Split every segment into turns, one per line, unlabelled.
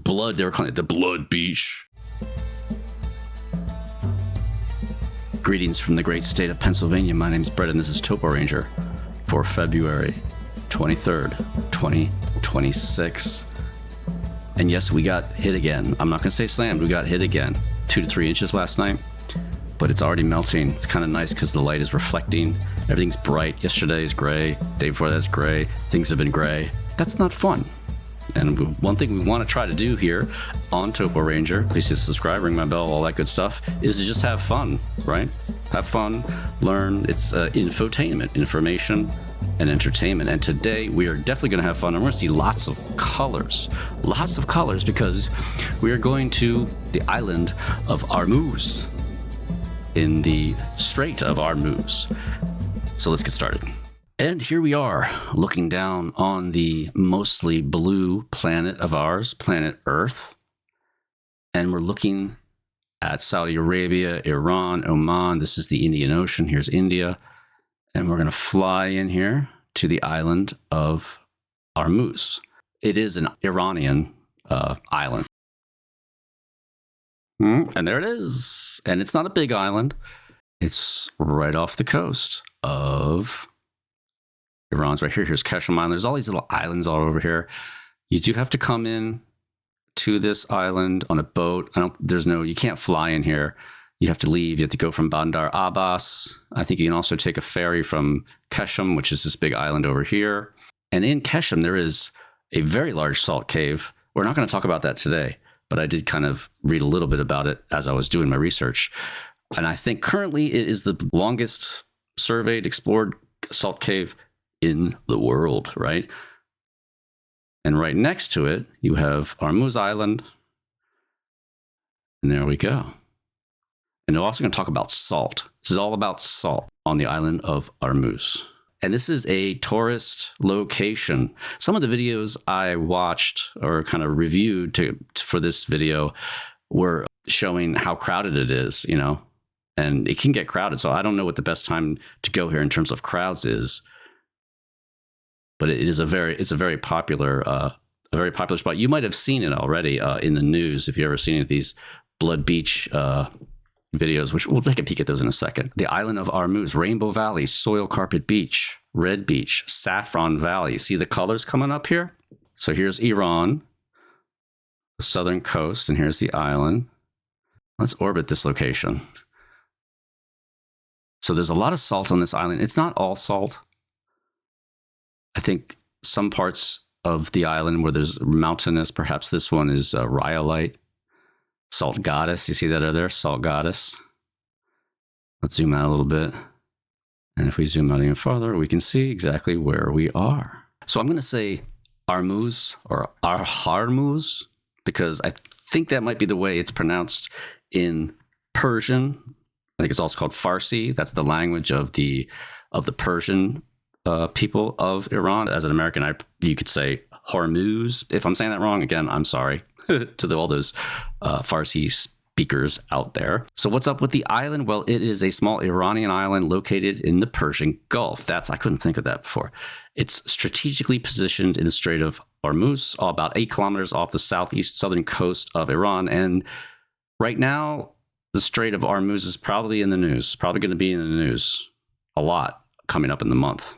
blood. They were calling it the Blood Beach. Greetings from the great state of Pennsylvania. My name is Brett, and this is Topo Ranger for February 23rd, 2026. And yes, we got hit again. I'm not going to say slammed. We got hit again. 2 to 3 inches last night, but it's already melting. It's kind of nice because the light is reflecting. Everything's bright. Yesterday is gray. Day before that's gray. Things have been gray. That's not fun. And one thing we want to try to do here on Topo Ranger, please hit subscribe, ring my bell, all that good stuff, is to just have fun, right? Have fun, learn. It's infotainment, information, and entertainment. And today we are definitely going to have fun. And we're going to see lots of colors, because we are going to the island of Hormuz in the Strait of Hormuz. So let's get started. And here we are, looking down on the mostly blue planet of ours, planet Earth. And we're looking at Saudi Arabia, Iran, Oman. This is the Indian Ocean. Here's India. And we're going to fly in here to the island of Hormuz. It is an Iranian island. And there it is. And it's not a big island. It's right off the coast of Iran's right here. Here's Keshem Island. There's all these little islands all over here. You do have to come in to this island on a boat. You can't fly in here. You have to leave. You have to go from Bandar Abbas. I think you can also take a ferry from Keshem, which is this big island over here. And in Keshem, there is a very large salt cave. We're not going to talk about that today, but I did kind of read a little bit about it as I was doing my research. And I think currently it is the longest surveyed, explored salt cave in the world, right? And right next to it, you have Hormuz Island. And there we go. And we're also going to talk about salt. This is all about salt on the island of Hormuz. And this is a tourist location. Some of the videos I watched or kind of reviewed for this video were showing how crowded it is, and it can get crowded. So I don't know what the best time to go here in terms of crowds is. But it's a very popular spot. You might have seen it already in the news if you've ever seen these Blood Beach videos, which we'll take a peek at those in a second. The island of Hormuz, Rainbow Valley, Soil Carpet Beach, Red Beach, Saffron Valley. See the colors coming up here? So here's Iran, the southern coast, and here's the island. Let's orbit this location. So there's a lot of salt on this island. It's not all salt. I think some parts of the island where there's mountainous, perhaps this one is rhyolite, salt goddess. You see that over there? Salt goddess. Let's zoom out a little bit. And if we zoom out even farther, we can see exactly where we are. So I'm going to say Hormuz or Hormuz because I think that might be the way it's pronounced in Persian. I think it's also called Farsi. That's the language of the Persian people of Iran. As an American, you could say Hormuz. If I'm saying that wrong, again, I'm sorry to all those Farsi speakers out there. So what's up with the island? Well, it is a small Iranian island located in the Persian Gulf. I couldn't think of that before. It's strategically positioned in the Strait of Hormuz, about 8 kilometers off the southern coast of Iran. And right now, the Strait of Hormuz is probably in the news, probably going to be in the news a lot coming up in the month.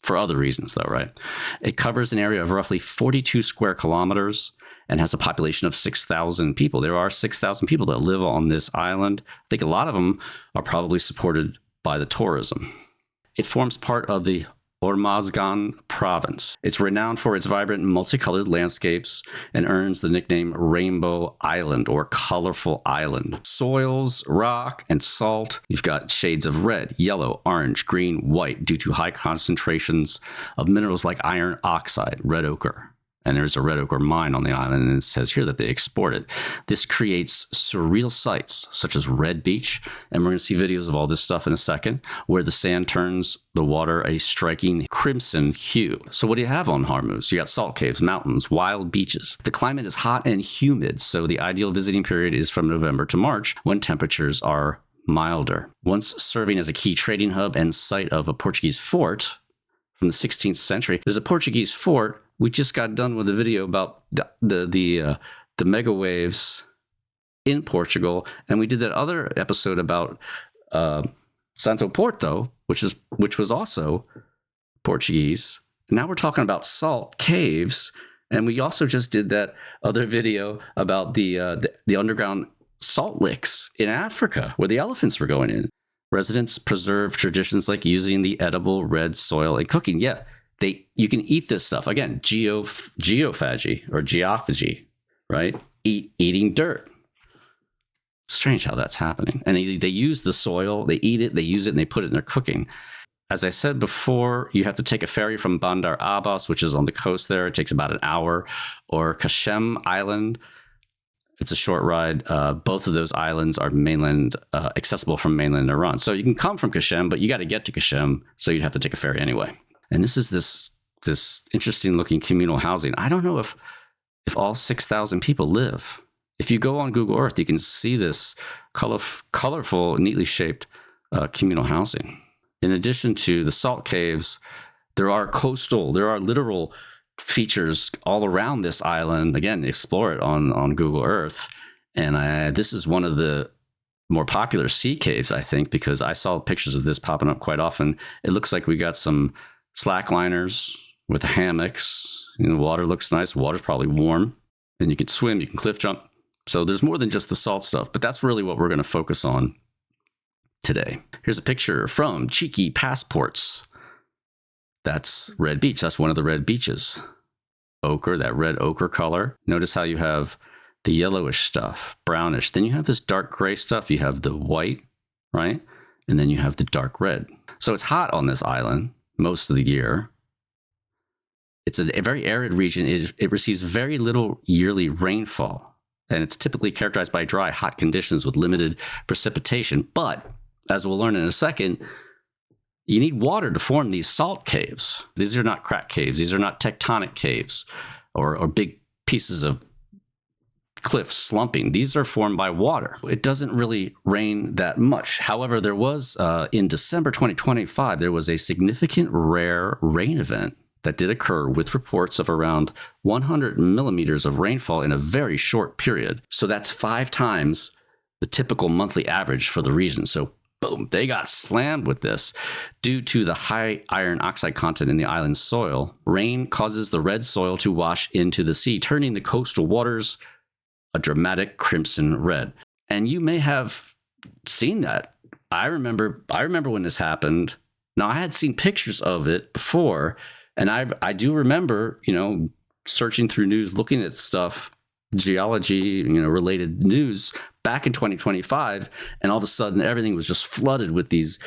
For other reasons, though, right? It covers an area of roughly 42 square kilometers and has a population of 6,000 people. There are 6,000 people that live on this island. I think a lot of them are probably supported by the tourism. It forms part of the Hormozgan Province. It's renowned for its vibrant and multicolored landscapes and earns the nickname Rainbow Island or Colorful Island. Soils, rock, and salt. You've got shades of red, yellow, orange, green, white due to high concentrations of minerals like iron oxide, red ochre. And there's a red ochre mine on the island, and it says here that they export it. This creates surreal sights, such as Red Beach, and we're going to see videos of all this stuff in a second, where the sand turns the water a striking crimson hue. So what do you have on Hormuz? You got salt caves, mountains, wild beaches. The climate is hot and humid, so the ideal visiting period is from November to March, when temperatures are milder. Once serving as a key trading hub and site of a Portuguese fort from the 16th century, there's a Portuguese fort. We just got done with a video about the the mega waves in Portugal. And we did that other episode about Santo Porto, which was also Portuguese. Now we're talking about salt caves, and we also just did that other video about the underground salt licks in Africa where the elephants were going in. Residents preserve traditions like using the edible red soil in cooking. Yeah, you can eat this stuff. Again, geophagy or geophagy, right? Eating dirt. Strange how that's happening. And they use the soil, they eat it, they use it, and they put it in their cooking. As I said before, you have to take a ferry from Bandar Abbas, which is on the coast there. It takes about an hour. Or Kashem Island. It's a short ride. Both of those islands are accessible from mainland Iran. So you can come from Kashem, but you got to get to Kashem, so you'd have to take a ferry anyway. And this is this interesting looking communal housing. I don't know if all 6,000 people live. If you go on Google Earth, you can see this colorful, neatly shaped communal housing. In addition to the salt caves, there are literal features all around this island. Again, explore it on Google Earth. And this is one of the more popular sea caves, I think, because I saw pictures of this popping up quite often. It looks like we got some slackliners with hammocks. The water looks nice. Water's probably warm. And you can swim, you can cliff jump. So there's more than just the salt stuff, but that's really what we're going to focus on today. Here's a picture from Cheeky Passports. That's Red Beach. That's one of the red beaches. Ochre, that red ochre color. Notice how you have the yellowish stuff, brownish. Then you have this dark gray stuff. You have the white, right? And then you have the dark red. So it's hot on this island most of the year. It's a very arid region. It receives very little yearly rainfall. And it's typically characterized by dry, hot conditions with limited precipitation. But, as we'll learn in a second, you need water to form these salt caves. These are not crack caves. These are not tectonic caves or big pieces of cliff slumping. These are formed by water. It doesn't really rain that much. However, there was, in December 2025, there was a significant rare rain event that did occur with reports of around 100 millimeters of rainfall in a very short period. So that's 5 times the typical monthly average for the region. So boom, they got slammed with this. Due to the high iron oxide content in the island's soil, rain causes the red soil to wash into the sea, turning the coastal waters a dramatic crimson red. And you may have seen that. I remember when this happened. Now, I had seen pictures of it before, and I do remember, searching through news, looking at stuff, geology, related news back in 2025, and all of a sudden everything was just flooded with these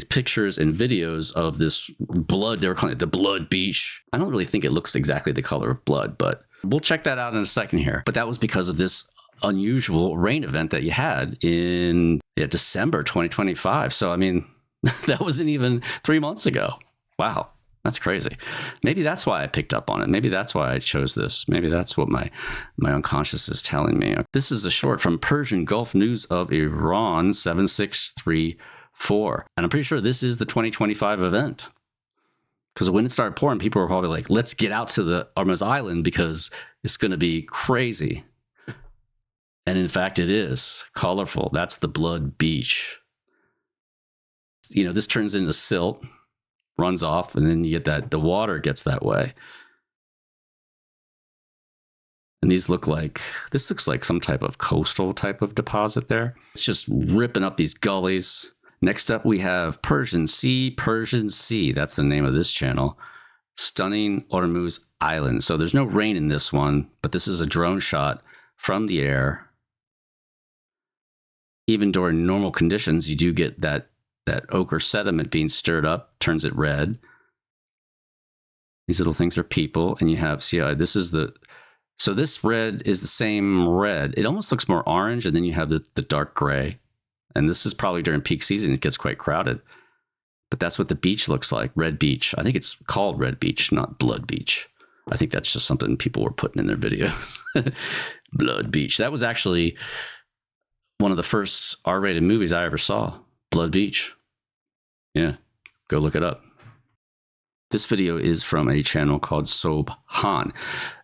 pictures and videos of this blood. They were calling it the blood beach. I don't really think it looks exactly the color of blood, but we'll check that out in a second here. But that was because of this unusual rain event that you had in December 2025. So, I mean, that wasn't even 3 months ago. Wow. That's crazy. Maybe that's why I picked up on it. Maybe that's why I chose this. Maybe that's what my unconscious is telling me. This is a short from Persian Gulf News of Iran 7634. And I'm pretty sure this is the 2025 event. Because when it started pouring, people were probably like, let's get out to the Hormuz Island because it's going to be crazy. And in fact, it is colorful. That's the blood beach. This turns into silt, runs off, and then you get the water gets that way. And this looks like some type of coastal type of deposit there. It's just ripping up these gullies. Next up, we have Persian Sea. That's the name of this channel. Stunning Hormuz Island. So there's no rain in this one, but this is a drone shot from the air. Even during normal conditions, you do get that ochre sediment being stirred up, turns it red. These little things are people, and you have, so this red is the same red. It almost looks more orange, and then you have the dark gray. And this is probably during peak season. It gets quite crowded. But that's what the beach looks like, Red Beach. I think it's called Red Beach, not Blood Beach. I think that's just something people were putting in their videos. Blood Beach. That was actually one of the first R-rated movies I ever saw. Blood Beach. Yeah, go look it up. This video is from a channel called Sobhan.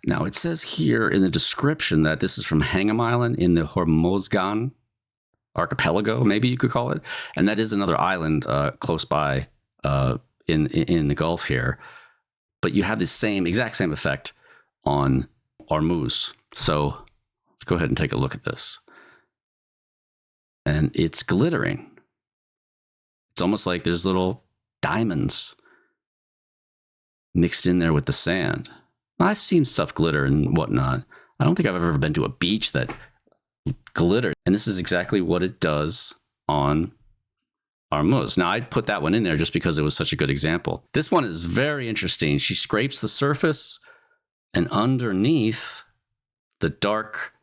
Now, it says here in the description that this is from Hangam Island in the Hormozgan archipelago, maybe you could call it. And that is another island close by in the Gulf here. But you have the exact same effect on Hormuz. So let's go ahead and take a look at this. And it's glittering. It's almost like there's little diamonds mixed in there with the sand. I've seen stuff glitter and whatnot. I don't think I've ever been to a beach that glittered. And this is exactly what it does on Hormuz. Now, I'd put that one in there just because it was such a good example. This one is very interesting. She scrapes the surface, and underneath the dark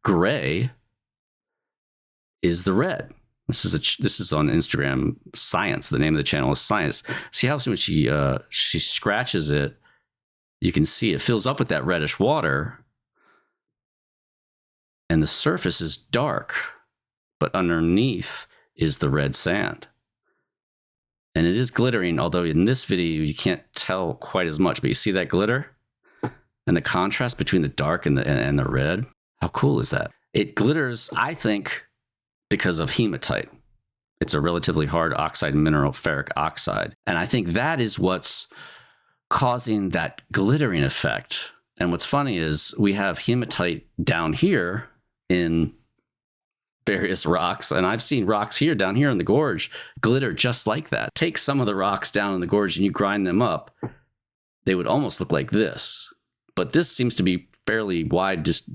gray is the red. This is on Instagram, Science. The name of the channel is Science. See how when she scratches it, you can see it fills up with that reddish water, and the surface is dark, but underneath is the red sand. And it is glittering, although in this video you can't tell quite as much, but you see that glitter and the contrast between the dark and the red. How cool is that? It glitters, I think, because of hematite. It's a relatively hard oxide mineral, ferric oxide. And I think that is what's causing that glittering effect. And what's funny is we have hematite down here in various rocks, and I've seen rocks down here in the gorge glitter just like that. Take some of the rocks down in the gorge and you grind them up, they would almost look like this. But this seems to be fairly wide, just,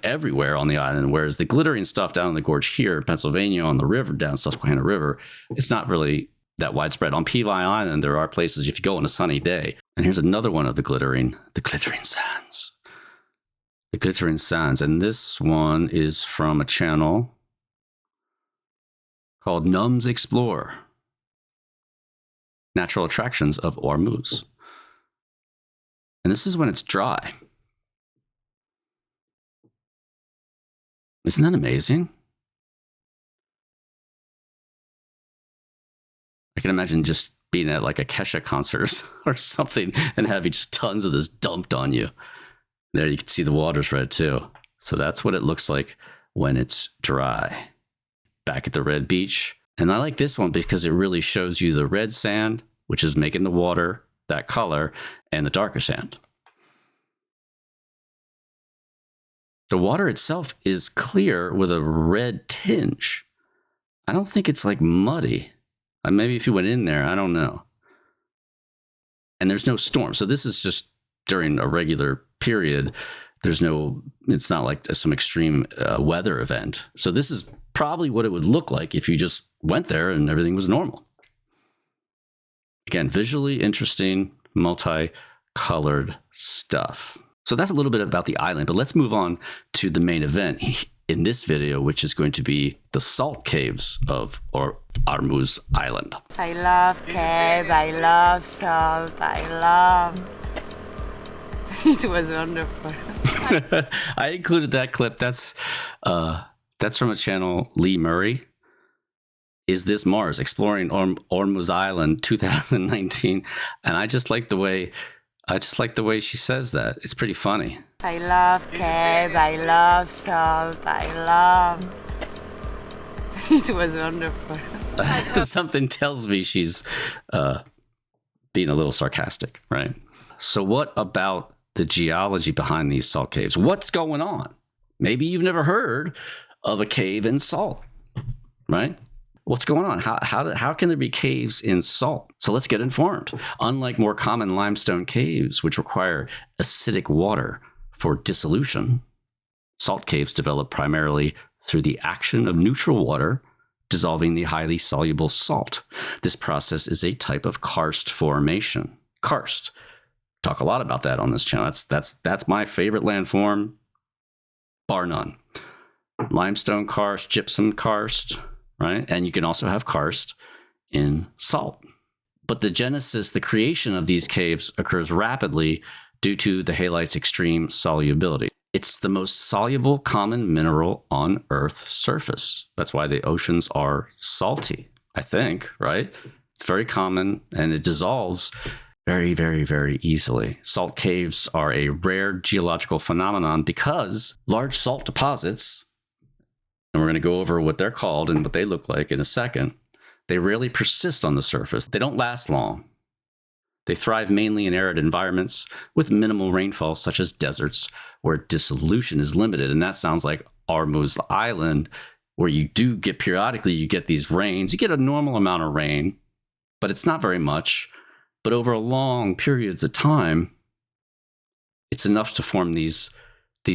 everywhere on the island, whereas the glittering stuff down in the gorge here in Pennsylvania on the river, down Susquehanna River, it's not really that widespread. On Peavine Island, there are places if you go on a sunny day. And here's another one of the glittering sands. The glittering sands. And this one is from a channel called Nums Explore, Natural Attractions of Hormuz. And this is when it's dry. Isn't that amazing? I can imagine just being at like a Kesha concert or something and having just tons of this dumped on you. There you can see the water's red too. So that's what it looks like when it's dry. Back at the red beach. And I like this one because it really shows you the red sand, which is making the water that color, and the darker sand. The water itself is clear with a red tinge. I don't think it's like muddy. Maybe if you went in there, I don't know. And there's no storm. So this is just during a regular period. It's not like some extreme weather event. So this is probably what it would look like if you just went there and everything was normal. Again, visually interesting, multicolored stuff. So that's a little bit about the island, but let's move on to the main event in this video, which is going to be the salt caves of Hormuz Island.
I love caves, I love salt, I love... It was wonderful.
I included that clip. That's from a channel, Lee Murray. Is This Mars? Exploring Hormuz Island 2019. And I just like the way she says that. It's pretty funny.
I love caves, I love salt, I love... It was wonderful.
Something tells me she's being a little sarcastic, right? So what about the geology behind these salt caves? What's going on? Maybe you've never heard of a cave in salt, right? What's going on? How can there be caves in salt? So let's get informed. Unlike more common limestone caves, which require acidic water for dissolution, salt caves develop primarily through the action of neutral water dissolving the highly soluble salt. This process is a type of karst formation. Karst. Talk a lot about that on this channel. That's my favorite landform, bar none. Limestone karst, gypsum karst, right? And you can also have karst in salt. But the genesis, the creation of these caves occurs rapidly due to the halite's extreme solubility. It's the most soluble common mineral on Earth's surface. That's why the oceans are salty, I think, right? It's very common, and it dissolves very, very, very easily. Salt caves are a rare geological phenomenon because large salt deposits, and we're going to go over what they're called and what they look like in a second, they rarely persist on the surface. They don't last long. They thrive mainly in arid environments with minimal rainfall, such as deserts, where dissolution is limited. And that sounds like Hormuz Island, where you do get periodically, you get these rains. You get a normal amount of rain, but it's not very much. But over long periods of time, it's enough to form these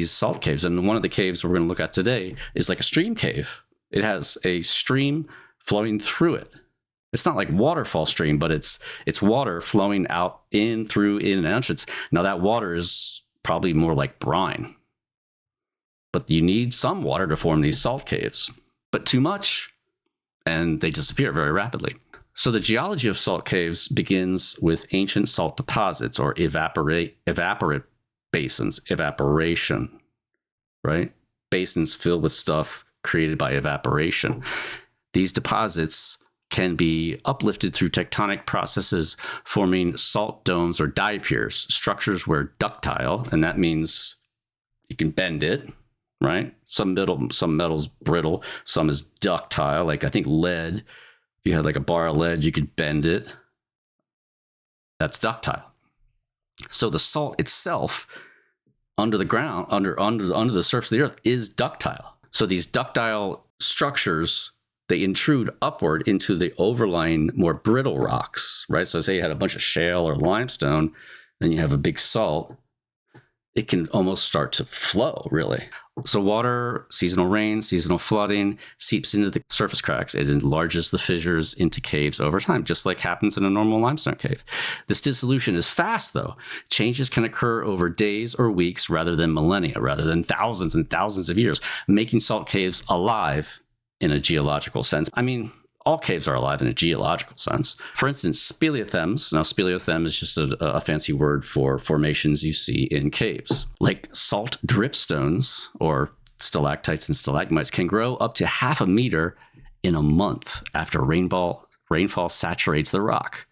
salt caves. And one of the caves we're going to look at today is like a stream cave. It has a stream flowing through it. It's not like waterfall stream, but it's water flowing out in an entrance. Now that water is probably more like brine. But you need some water to form these salt caves. But too much, and they disappear very rapidly. So the geology of salt caves begins with ancient salt deposits or evaporate basins, evaporation, right? Basins filled with stuff created by evaporation. These deposits can be uplifted through tectonic processes, forming salt domes or diapirs, structures where ductile, and that means you can bend it, right? Some metal's brittle, some is ductile, like I think lead. If you had like a bar of lead, you could bend it. That's ductile. So the salt itself under the ground, under the surface of the earth, is ductile. So these ductile structures, they intrude upward into the overlying more brittle rocks, right? So say you had a bunch of shale or limestone, then you have a big salt, it can almost start to flow, really. So water, seasonal rain, seasonal flooding seeps into the surface cracks. It enlarges the fissures into caves over time, just like happens in a normal limestone cave. This dissolution is fast, though. Changes can occur over days or weeks rather than millennia, rather than thousands and thousands of years, making salt caves alive in a geological sense. I mean, all caves are alive in a geological sense. For instance, speleothems. Now, speleothem is just a fancy word for formations you see in caves. Like salt dripstones or stalactites and stalagmites can grow up to 0.5 meter in a month after rainfall saturates the rock.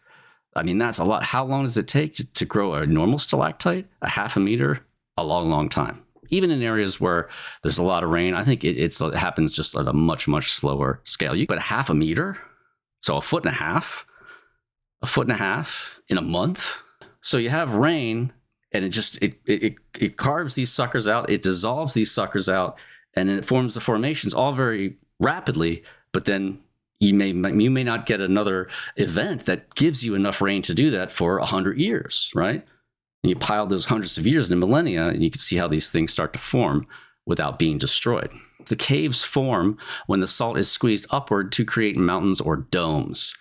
I mean, that's a lot. How long does it take to grow a normal stalactite? 0.5 meter? A long, long time. Even in areas where there's a lot of rain, I think it happens just at a much, much slower scale. But 0.5 meter, so 1.5 feet in a month. So you have rain, and it carves these suckers out, it dissolves these suckers out, and then it forms the formations all very rapidly. But then you may not get another event that gives you enough rain to do that for 100 years, right? And you pile those hundreds of years in millennia, and you can see how these things start to form without being destroyed. The caves form when the salt is squeezed upward to create mountains or domes,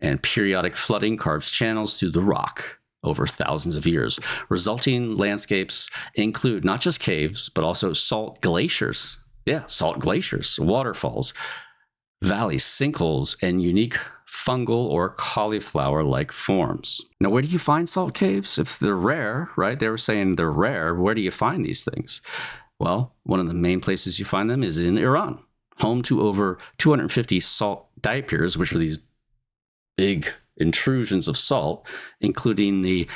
and periodic flooding carves channels through the rock over thousands of years. Resulting landscapes include not just caves, but also salt glaciers. Yeah, salt glaciers, waterfalls, valleys, sinkholes, and unique fungal or cauliflower-like forms. Now, where do you find salt caves? If they're rare, right? They were saying they're rare. Where do you find these things? Well, one of the main places you find them is in Iran, home to over 250 salt diapirs, which are these big intrusions of salt, including the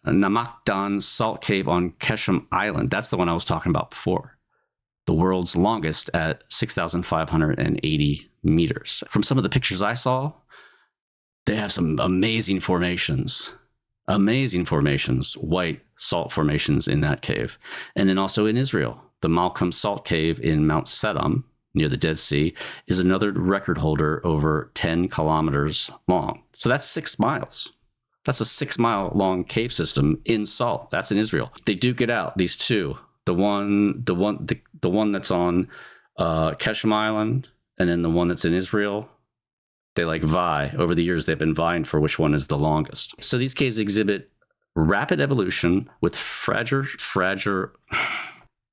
Namakdan salt cave on Keshem Island. That's the one I was talking about before. The world's longest at 6,580 meters. From some of the pictures I saw, they have some amazing formations, white salt formations in that cave. And then also in Israel, the Malcolm Salt Cave in Mount Sodom, near the Dead Sea, is another record holder over 10 kilometers long. So that's 6 miles. That's a 6-mile long cave system in salt. That's in Israel. They duke it out, these two. The one that's on Keshem Island, and then the one that's in Israel, they like vie. Over the years, they've been vying for which one is the longest. So these caves exhibit rapid evolution with fragile.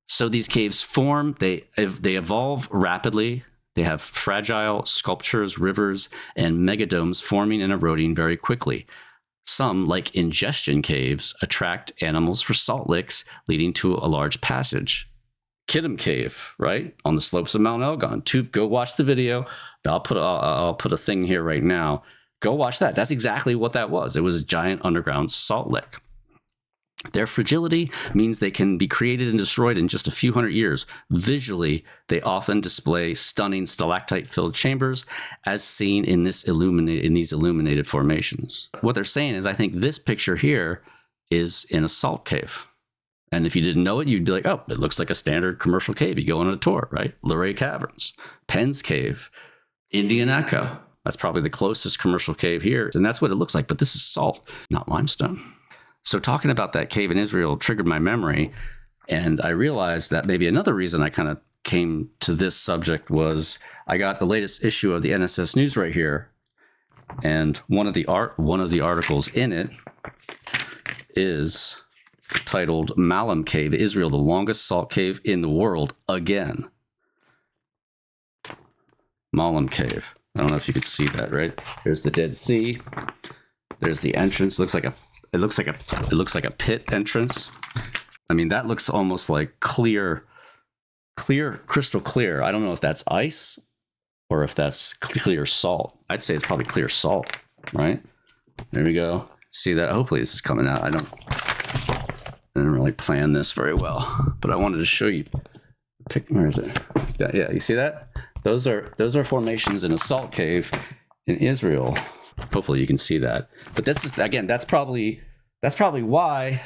So these caves form, they evolve rapidly. They have fragile sculptures, rivers, and megadomes forming and eroding very quickly. Some, like ingestion caves, attract animals for salt licks, leading to a large passage. Kiddim Cave, right, on the slopes of Mount Elgon. Go watch the video. I'll put a thing here right now. Go watch that. That's exactly what that was. It was a giant underground salt lick. Their fragility means they can be created and destroyed in just a few hundred years. Visually, they often display stunning stalactite-filled chambers, as seen in these illuminated formations. What they're saying is, I think this picture here is in a salt cave. And if you didn't know it, you'd be like, oh, it looks like a standard commercial cave. You go on a tour, right? Luray Caverns, Penn's Cave, Indian Echo. That's probably the closest commercial cave here. And that's what it looks like. But this is salt, not limestone. So talking about that cave in Israel triggered my memory. And I realized that maybe another reason I kind of came to this subject was I got the latest issue of the NSS News right here. And one of the articles in it is titled Malham Cave, Israel, the longest salt cave in the world again. Malham Cave. I don't know if you could see that, right? There's the Dead Sea. There's the entrance. It looks like a pit entrance. I mean, that looks almost like clear, crystal clear. I don't know if that's ice or if that's clear salt. I'd say it's probably clear salt, right? There we go. See that? Hopefully this is coming out. I didn't really plan this very well, but I wanted to show you. Where is it? Yeah, you see that? Those are formations in a salt cave in Israel. Hopefully you can see that. But this is, again, that's probably why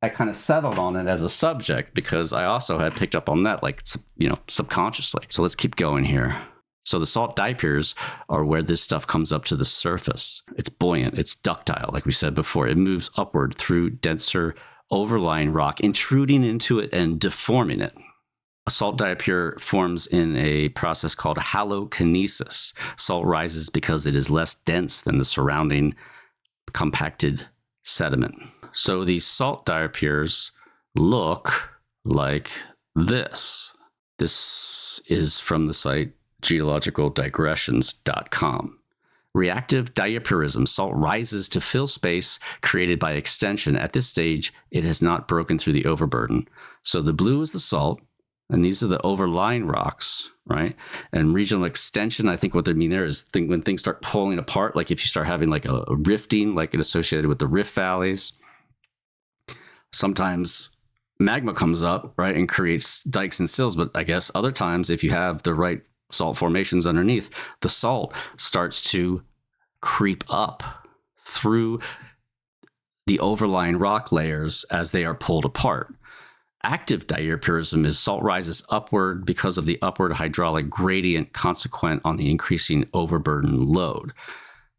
I kind of settled on it as a subject, because I also had picked up on that, like, subconsciously. So let's keep going here. So the salt diapirs are where this stuff comes up to the surface. It's buoyant, it's ductile, like we said before. It moves upward through denser overlying rock, intruding into it and deforming it. A salt diapir forms in a process called halokinesis. Salt rises because it is less dense than the surrounding compacted sediment. So these salt diapirs look like this. This is from the site geologicaldigressions.com. Reactive diapirism. Salt rises to fill space created by extension. At this stage, it has not broken through the overburden. So the blue is the salt, and these are the overlying rocks, right? And regional extension, I think what they mean there is when things start pulling apart, like if you start having like a rifting, like it associated with the rift valleys. Sometimes magma comes up, right, and creates dikes and sills. But I guess other times, if you have the right salt formations underneath, the salt starts to creep up through the overlying rock layers as they are pulled apart. Active diapirism is salt rises upward because of the upward hydraulic gradient consequent on the increasing overburden load.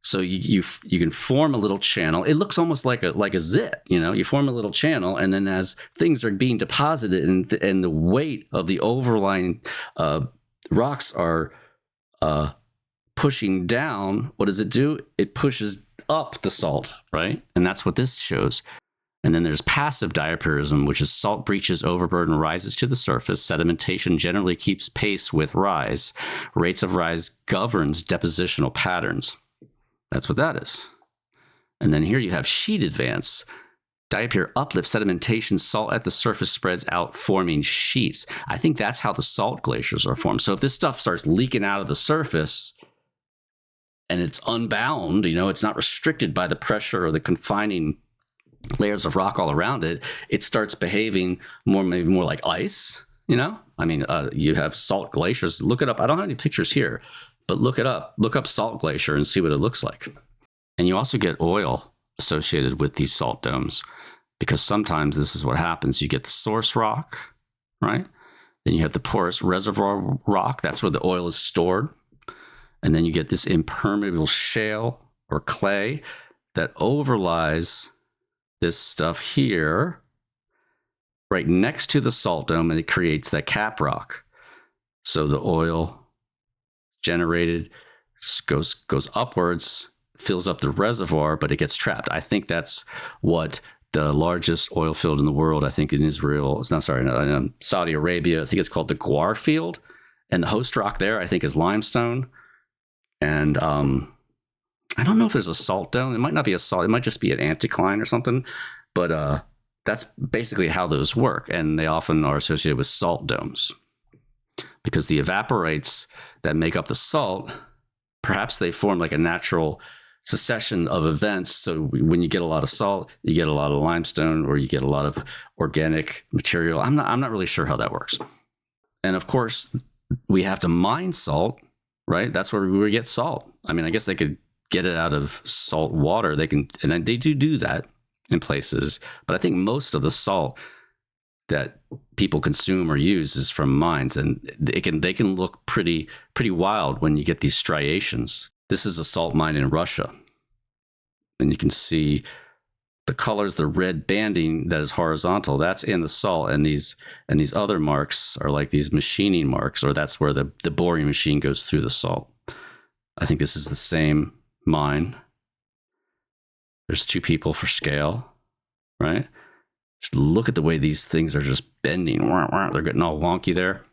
So you can form a little channel. It looks almost like a zit, You form a little channel, and then as things are being deposited and the weight of the overlying rocks are pushing down, what does it do? It pushes up the salt, right? And that's what this shows. And then there's passive diapirism, which is salt breaches overburden, rises to the surface. Sedimentation generally keeps pace with rise. Rates of rise governs depositional patterns. That's what that is. And then here you have sheet advance. Diapir uplifts sedimentation, salt at the surface spreads out, forming sheets. I think that's how the salt glaciers are formed. So if this stuff starts leaking out of the surface and it's unbound, it's not restricted by the pressure or the confining layers of rock all around it, it starts behaving maybe more like ice, I mean, you have salt glaciers. Look it up. I don't have any pictures here, but look it up. Look up salt glacier and see what it looks like. And you also get oil associated with these salt domes, because sometimes this is what happens. You get the source rock, right? Then you have the porous reservoir rock. That's where the oil is stored. And then you get this impermeable shale or clay that overlies this stuff here right next to the salt dome, and it creates that cap rock. So the oil generated goes upwards, fills up the reservoir, but it gets trapped. I think that's what the largest oil field in the world, I think in Israel, Saudi Arabia, I think it's called the Gwar field. And the host rock there, I think, is limestone. And I don't know if there's a salt dome. It might not be a salt. It might just be an anticline or something. But that's basically how those work. And they often are associated with salt domes, because the evaporites that make up the salt perhaps they form like a natural succession of events. So when you get a lot of salt, you get a lot of limestone, or you get a lot of organic material. I'm not really sure how that works. And of course, we have to mine salt, right? That's where we get salt. I mean, I guess they could get it out of salt water. They can, and they do that in places. But I think most of the salt that people consume or use is from mines, and they can look pretty wild when you get these striations. This is a salt mine in Russia, and you can see the colors, the red banding that is horizontal, that's in the salt, and these other marks are like these machining marks, or that's where the boring machine goes through the salt. I think this is the same mine. There's two people for scale, right? Just look at the way these things are just bending. They're getting all wonky there.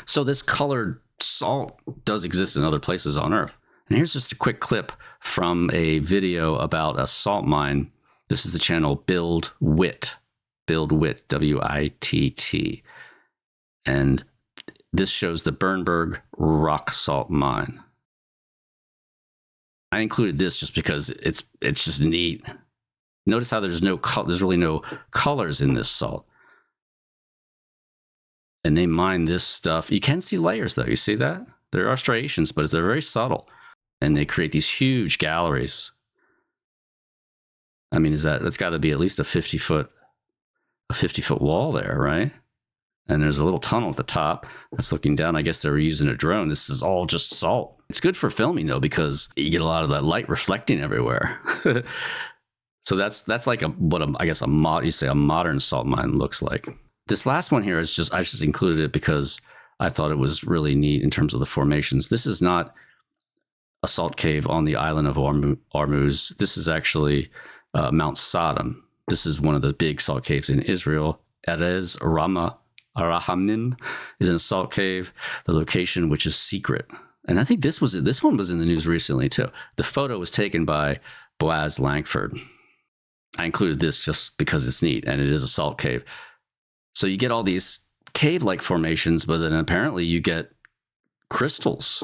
So this colored salt does exist in other places on Earth. And here's just a quick clip from a video about a salt mine. This is the channel Build Wit, W-I-T-T. And this shows the Bernburg rock salt mine. I included this just because it's just neat. Notice how there's really no colors in this salt. And they mine this stuff. You can see layers though. You see that? There are striations, but they're very subtle. And they create these huge galleries. I mean, that's got to be at least a 50-foot wall there, right? And there's a little tunnel at the top that's looking down. I guess they were using a drone. This is all just salt. It's good for filming though, because you get a lot of that light reflecting everywhere. So that's like a modern salt mine looks like. This last one here is I just included it because I thought it was really neat in terms of the formations. This is not a salt cave on the island of Hormuz. This is actually Mount Sodom. This is one of the big salt caves in Israel. Erez Rahamim is in a salt cave, the location which is secret. And I think this one was in the news recently too. The photo was taken by Boaz Langford. I included this just because it's neat, and it is a salt cave. So you get all these cave-like formations, but then apparently you get crystals,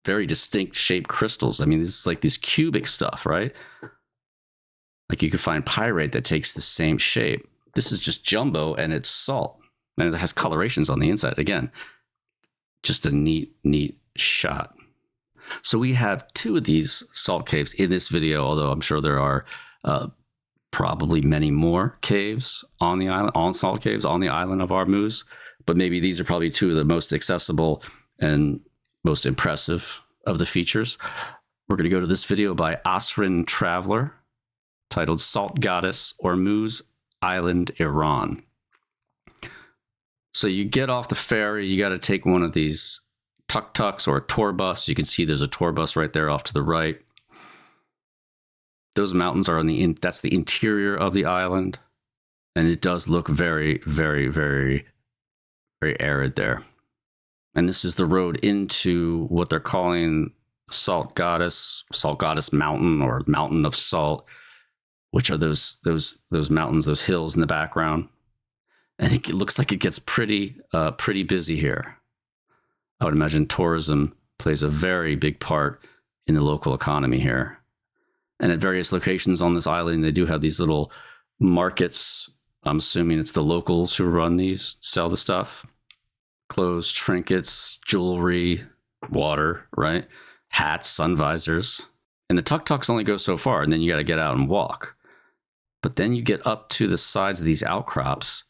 very distinct shaped crystals. I mean, this is like this cubic stuff, right? Like you could find pyrite that takes the same shape. This is just jumbo, and it's salt, and it has colorations on the inside. Again, just a neat shot. So we have two of these salt caves in this video, although I'm sure there are probably many more caves on the island, salt caves on the island of Hormuz. But maybe these are probably two of the most accessible and most impressive of the features. We're going to go to this video by Asrin Traveler titled Salt Goddess, Hormuz Island, Iran. So you get off the ferry, you got to take one of these tuk-tuks or a tour bus. You can see there's a tour bus right there off to the right. Those mountains are that's the interior of the island. And it does look very, very, very, very arid there. And this is the road into what they're calling Salt Goddess Mountain, or Mountain of Salt, which are those mountains, those hills in the background. And it looks like it gets pretty busy here. I would imagine tourism plays a very big part in the local economy here. And at various locations on this island, they do have these little markets. I'm assuming it's the locals who run these, sell the stuff. Clothes, trinkets, jewelry, water, right? Hats, sun visors. And the tuk-tuks only go so far, and then you got to get out and walk. But then you get up to the sides of these outcrops,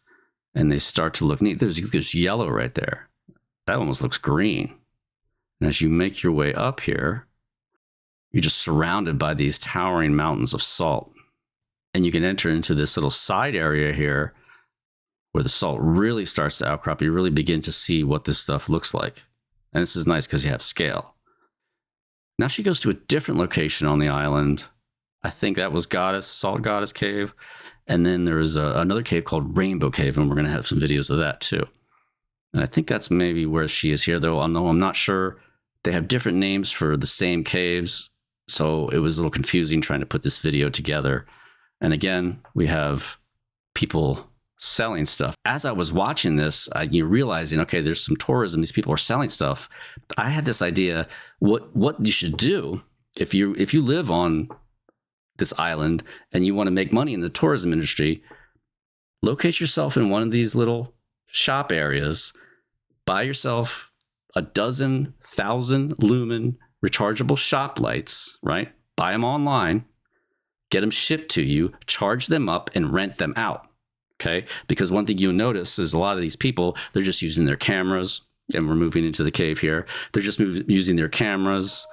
and they start to look neat. There's yellow right there. That almost looks green. And as you make your way up here, you're just surrounded by these towering mountains of salt. And you can enter into this little side area here where the salt really starts to outcrop. You really begin to see what this stuff looks like. And this is nice because you have scale. Now she goes to a different location on the island. I think that was Salt Goddess Cave. And then there's another cave called Rainbow Cave, and we're going to have some videos of that too. And I think that's maybe where she is here, though. I'm not sure. They have different names for the same caves, so it was a little confusing trying to put this video together. And again, we have people selling stuff. As I was watching this, you realizing, okay, there's some tourism. These people are selling stuff. I had this idea what you should do if you live on this island and you want to make money in the tourism industry. Locate yourself in one of these little shop areas. Buy yourself 1,000 lumen rechargeable shop lights, right? Buy them online, get them shipped to you, charge them up, and rent them out. Okay? Because one thing you'll notice is a lot of these people, they're just using their cameras, and we're moving into the cave here. They're just using their cameras,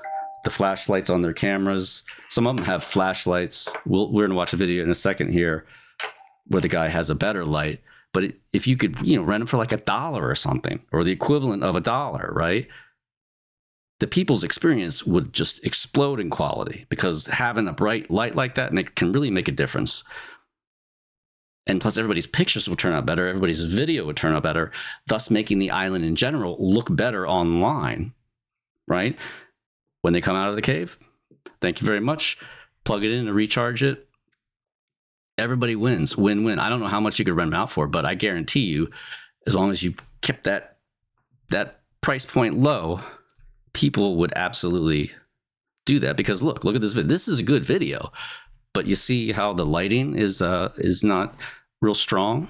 the flashlights on their cameras. Some of them have flashlights. We're going to watch a video in a second here where the guy has a better light. But if you could, rent them for like $1 or something, or the equivalent of $1, right? The people's experience would just explode in quality, because having a bright light like that can really make a difference. And plus, everybody's pictures will turn out better. Everybody's video would turn out better, thus making the island in general look better online, right? When they come out of the cave, thank you very much. Plug it in and recharge it. Everybody wins. Win-win. I don't know how much you could rent them out for, but I guarantee you, as long as you kept that price point low, people would absolutely do that. Because look at this video. This is a good video, but you see how the lighting is not real strong.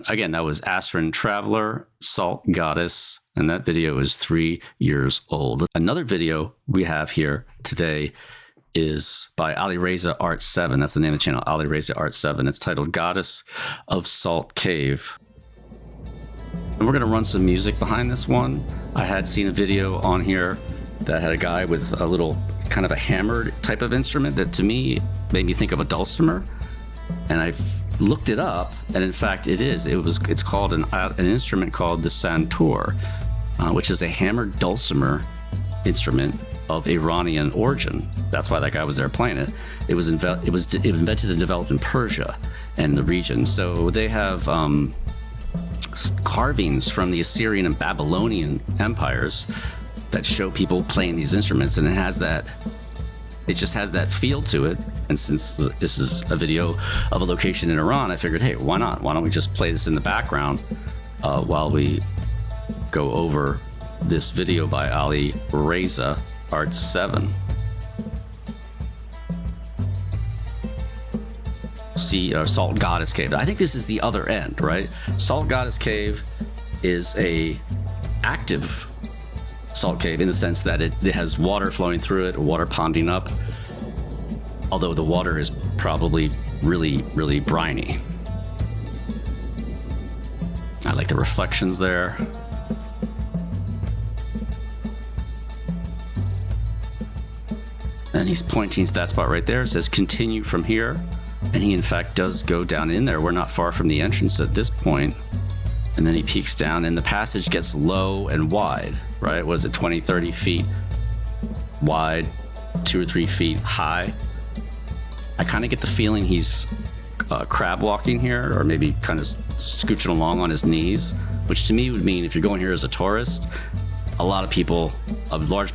Again, that was Astron Traveler, Salt Goddess, and that video is 3 years old. Another video we have here today is by Alireza Art 7. That's the name of the channel, Alireza Art 7. It's titled Goddess of Salt Cave. And we're going to run some music behind this one. I had seen a video on here that had a guy with a little kind of a hammered type of instrument that to me made me think of a dulcimer. And I looked it up, and in fact it's called an instrument called the santur, which is a hammered dulcimer instrument of Iranian origin. That's why that guy was there playing it. It was invented and developed in Persia and the region. So they have carvings from the Assyrian and Babylonian empires that show people playing these instruments, and it just has that feel to it. And since this is a video of a location in Iran, I figured, hey, why not? Why don't we just play this in the background while we go over this video by Alireza Art 7. Salt Goddess Cave. I think this is the other end, right? Salt Goddess Cave is a active salt cave in the sense that it has water flowing through it, water ponding up, although the water is probably really, really briny. I like the reflections there. And he's pointing to that spot right there. It says continue from here. And he in fact does go down in there. We're not far from the entrance at this point. And then he peeks down, and the passage gets low and wide, right? Was it 20, 30 feet wide, 2 or 3 feet high? I kind of get the feeling he's crab walking here, or maybe kind of scooching along on his knees, which to me would mean if you're going here as a tourist, a large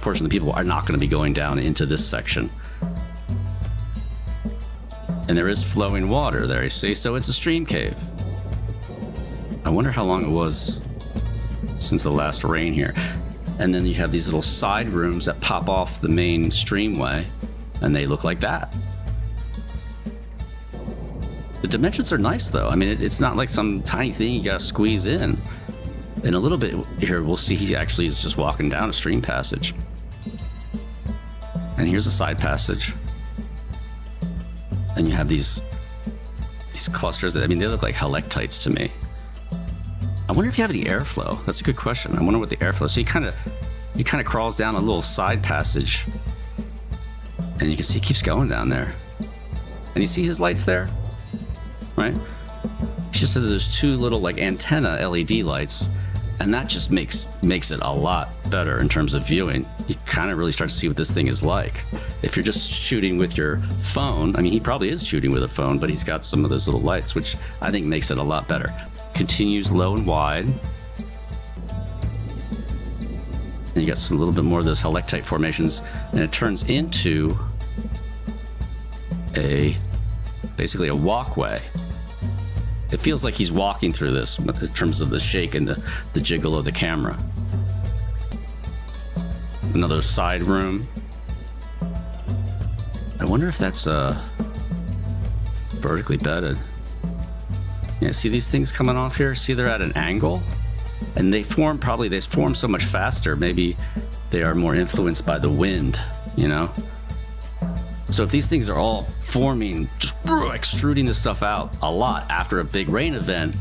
portion of the people are not going to be going down into this section. And there is flowing water there, you see? So it's a stream cave. I wonder how long it was since the last rain here. And then you have these little side rooms that pop off the main streamway, and they look like that. The dimensions are nice, though. I mean, it's not like some tiny thing you gotta squeeze in. In a little bit here, we'll see he actually is just walking down a stream passage. And here's a side passage. And you have these clusters that, I mean, they look like helictites to me. I wonder if you have any airflow. That's a good question. I wonder what the airflow. So he kind of crawls down a little side passage, and you can see he keeps going down there. And you see his lights there, right? He just says there's 2 little like antenna LED lights, and that just makes it a lot better in terms of viewing. You kind of really start to see what this thing is like. If you're just shooting with your phone, I mean, he probably is shooting with a phone, but he's got some of those little lights, which I think makes it a lot better. Continues low and wide. And you got some little bit more of those helictite formations, and it turns into basically a walkway. It feels like he's walking through this in terms of the shake and the jiggle of the camera. Another side room. I wonder if that's vertically bedded. Yeah, see these things coming off here? See, they're at an angle, and they form so much faster. Maybe they are more influenced by the wind, you know? So if these things are all forming, just extruding this stuff out a lot after a big rain event,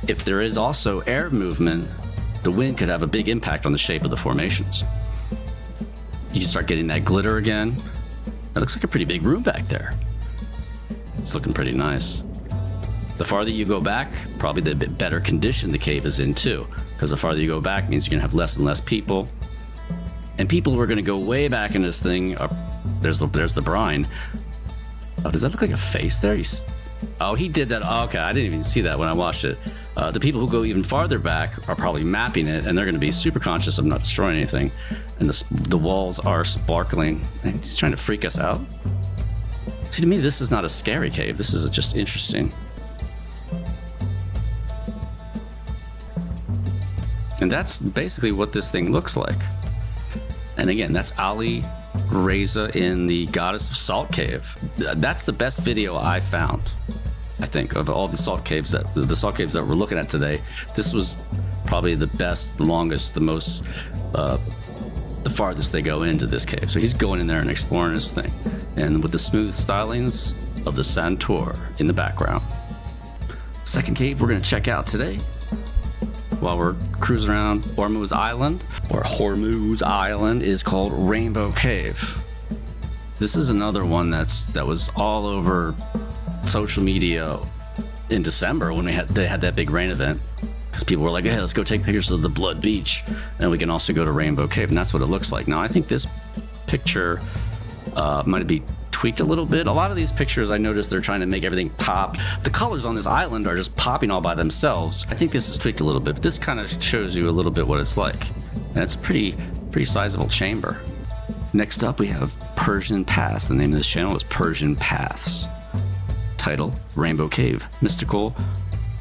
if there is also air movement, the wind could have a big impact on the shape of the formations. You can start getting that glitter again. It looks like a pretty big room back there. It's looking pretty nice. The farther you go back, probably the bit better condition the cave is in too, because the farther you go back means you're gonna have less and less people. And people who are gonna go way back in this thing are, there's the brine. Oh, does that look like a face there? Oh, he did that. Oh, okay, I didn't even see that when I watched it. The people who go even farther back are probably mapping it, and they're going to be super conscious of not destroying anything. And the walls are sparkling. And he's trying to freak us out. See, to me, this is not a scary cave. This is just interesting. And that's basically what this thing looks like. And again, that's Ali Reza in the Goddess of Salt Cave. That's the best video I found, I think, of all the salt caves that we're looking at today. This was probably the best, the longest, the most, the farthest they go into this cave. So he's going in there and exploring this thing, and with the smooth stylings of the Santour in the background. Second cave we're going to check out today, while we're cruising around Hormuz Island, or Hormuz Island, is called Rainbow Cave. This is another one that was all over social media in December when they had that big rain event, because people were like, hey, let's go take pictures of the Blood Beach, and we can also go to Rainbow Cave, and that's what it looks like. Now, I think this picture might be tweaked a little bit. A lot of these pictures, I noticed they're trying to make everything pop. The colors on this island are just popping all by themselves. I think this is tweaked a little bit, but this kind of shows you a little bit what it's like. And it's a pretty sizable chamber. Next up, we have Persian Paths. The name of this channel is Persian Paths. Title, Rainbow Cave, Mystical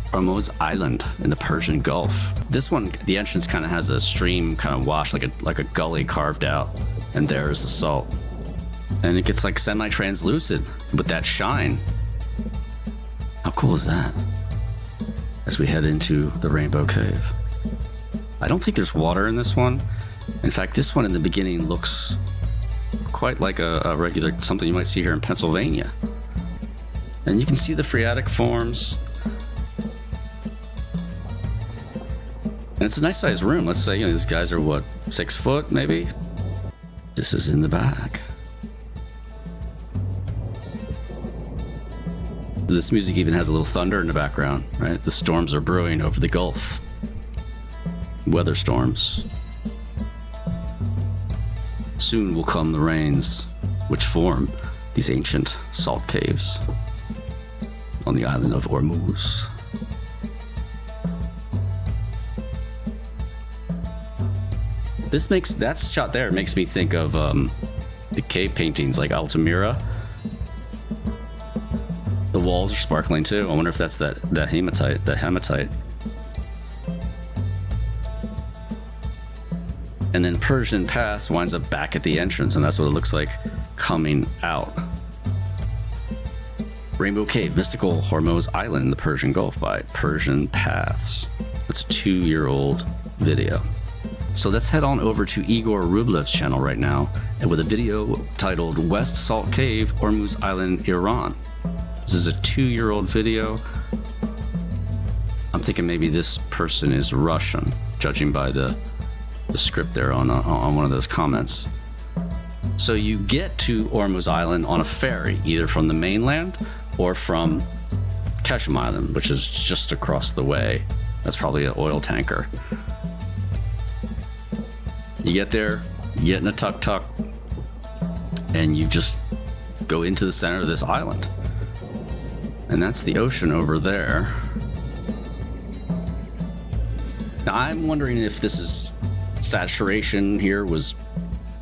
Hormuz Island in the Persian Gulf. This one, the entrance kind of has a stream kind of wash, like a gully carved out, and there is the salt. And it gets like semi-translucent with that shine. How cool is that? As we head into the Rainbow Cave. I don't think there's water in this one. In fact, this one in the beginning looks quite like a regular, something you might see here in Pennsylvania. And you can see the phreatic forms. And it's a nice sized room. Let's say, these guys are what, 6 foot maybe? This is in the back. This music even has a little thunder in the background, right? The storms are brewing over the Gulf. Weather storms. Soon will come the rains, which form these ancient salt caves on the island of Hormuz. That shot there makes me think of the cave paintings like Altamira. The walls are sparkling too. I wonder if that's that hematite. And then Persian Pass winds up back at the entrance, and that's what it looks like coming out. Rainbow Cave, Mystical Hormuz Island in the Persian Gulf by Persian Paths. That's a 2-year-old video. So let's head on over to Igor Rublev's channel right now, and with a video titled West Salt Cave, Hormuz Island, Iran. This is a 2-year-old video. I'm thinking maybe this person is Russian, judging by the script there on one of those comments. So you get to Hormuz Island on a ferry, either from the mainland or from Keshem Island, which is just across the way. That's probably an oil tanker. You get there, you get in a tuk-tuk, and you just go into the center of this island. And that's the ocean over there. Now, I'm wondering if this is saturation here was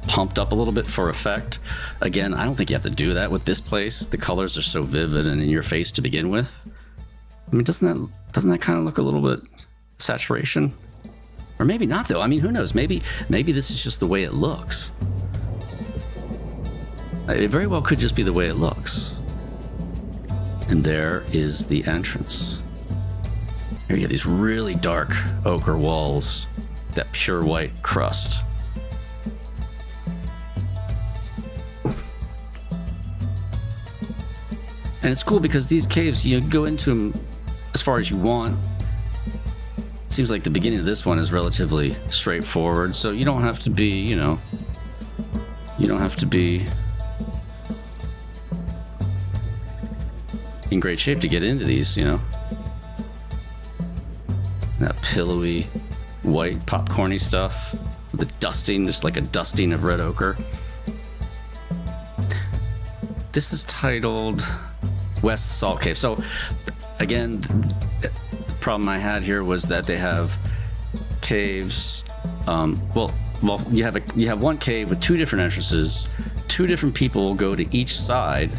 pumped up a little bit for effect. Again, I don't think you have to do that with this place. The colors are so vivid and in your face to begin with. I mean, doesn't that kind of look a little bit saturation? Or maybe not, though. I mean, who knows? Maybe this is just the way it looks. It very well could just be the way it looks. And there is the entrance. Here you have these really dark ochre walls, that pure white crust. And it's cool because these caves, you go into them as far as you want. It seems like the beginning of this one is relatively straightforward, so you don't have to be, you don't have to be in great shape to get into these, That pillowy, white, popcorny stuff. The dusting, just like a dusting of red ochre. This is titled West Salt Cave. So, again, the problem I had here was that they have caves. You have one cave with two different entrances. Two different people go to each side,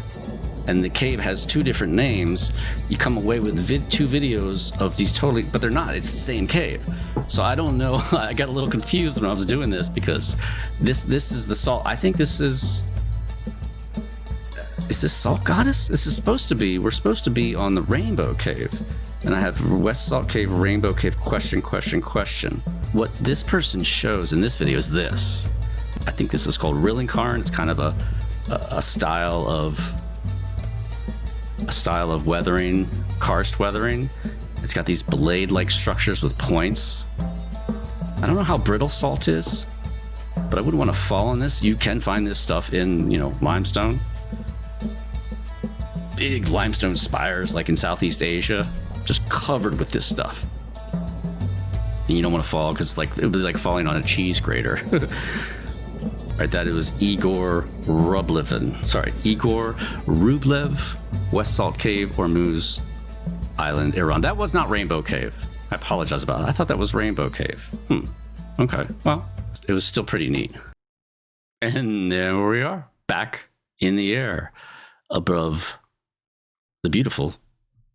and the cave has two different names. You come away with two videos of these totally, but they're not. It's the same cave. So I don't know. I got a little confused when I was doing this because this is the salt. I think this is. Is this Salt Goddess? This is supposed to be. We're supposed to be on the Rainbow Cave, and I have West Salt Cave, Rainbow Cave. Question. What this person shows in this video is this. I think this is called rilling karn. It's kind of a style of weathering, karst weathering. It's got these blade-like structures with points. I don't know how brittle salt is, but I wouldn't want to fall on this. You can find this stuff in, limestone. Big limestone spires, like in Southeast Asia, just covered with this stuff. And you don't want to fall because it would be like falling on a cheese grater. Right, that it was Igor Rublev, West Salt Cave, Hormuz Island, Iran. That was not Rainbow Cave. I apologize about it. I thought that was Rainbow Cave. Okay, well, it was still pretty neat. And there we are, back in the air above the beautiful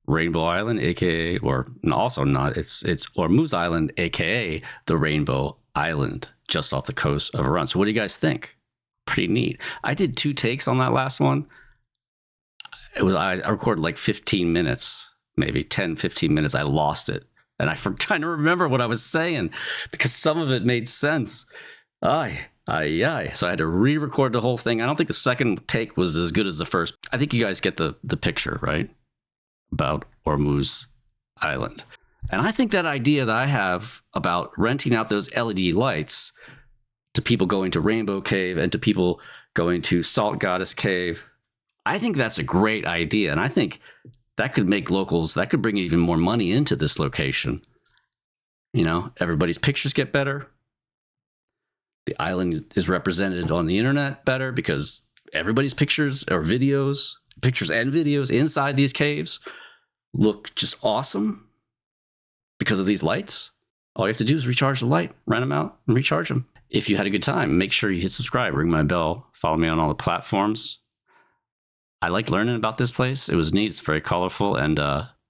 Rainbow Island, aka, or also not, it's Hormuz Island, aka the Rainbow Island, just off the coast of Iran. So what do you guys think? Pretty neat. I did 2 takes on that last one. I recorded like 15 minutes, maybe 10, 15 minutes. I lost it. And I'm trying to remember what I was saying because some of it made sense. So I had to re-record the whole thing. I don't think the second take was as good as the first. I think you guys get the picture, right? About Hormuz Island. And I think that idea that I have about renting out those LED lights to people going to Rainbow Cave and to people going to Salt Goddess Cave, I think that's a great idea. And I think that could make locals, that could bring even more money into this location. Everybody's pictures get better. The island is represented on the internet better because everybody's pictures and videos inside these caves look just awesome because of these lights. All you have to do is recharge the light, rent them out, and recharge them. If you had a good time, make sure you hit subscribe, ring my bell, follow me on all the platforms. I like learning about this place. It was neat. It's very colorful. And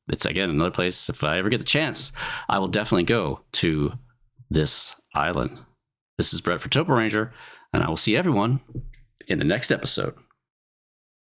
it's, again, another place. If I ever get the chance, I will definitely go to this island. This is Brett for Topo Ranger, and I will see everyone in the next episode.